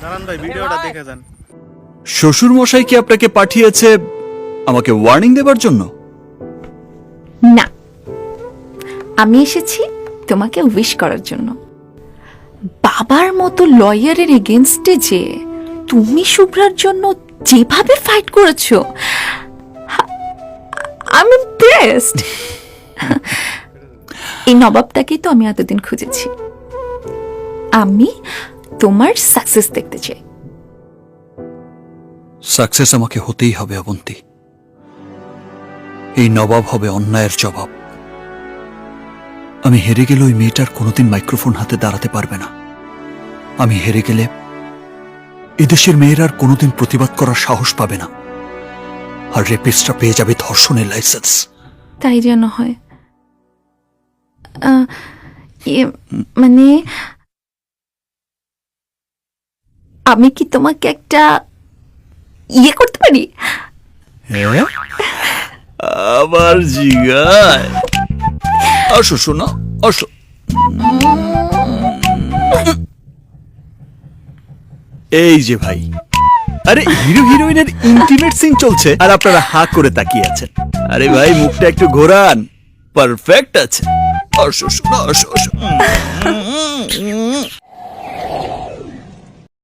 দাঁড়ান ভাই, ভিডিওটা দেখে যান। শ্বশুর মশাই কি আপনাকে পাঠিয়েছে আমাকে ওয়ার্নিং দেবার জন্য? না, আমি এসেছি তোমাকে উইশ করার জন্য। বাবার মতো লয়ারের এগেনস্টে যে তুমি শুভ্রার জন্য যেভাবে ফাইট করেছো, আমি ইমপ্রেসড। এই নবাবটাকেই তো আমি এতদিন খুঁজেছি। আমি তোমার সাকসেস দেখতে চাই। সাকসেস আমাকে হতেই হবে অবন্তী। এই নবাব হবে অন্যায়ের জবাব। আমি হেরে গেলে ওই মেয়েটার কোনোদিন মাইক্রোফোন হাতে দাঁড়াতে পারবে না। আমি হেরে গেলে এদেশের মেয়েরা আর কোনোদিন প্রতিবাদ করার সাহস পাবে না, আর রেপিস্টরা পেয়ে যাবে ধর্ষণের লাইসেন্স। তাই যেন হয়। মানে আমি কি তোমাকে একটা ইয়ে করতে পারি? আবার জিগায়। আসো শোনা, আসো। এই যে ভাই, আরে হিরো হিরোইনের ইন্টিমেট সিন চলছে আর আপনারা হা করে তাকিয়ে আছেন। আরে ভাই, মুখটা একটু ঘোরান, পারফেক্ট আছে। আসো শোনা, আসো আসো।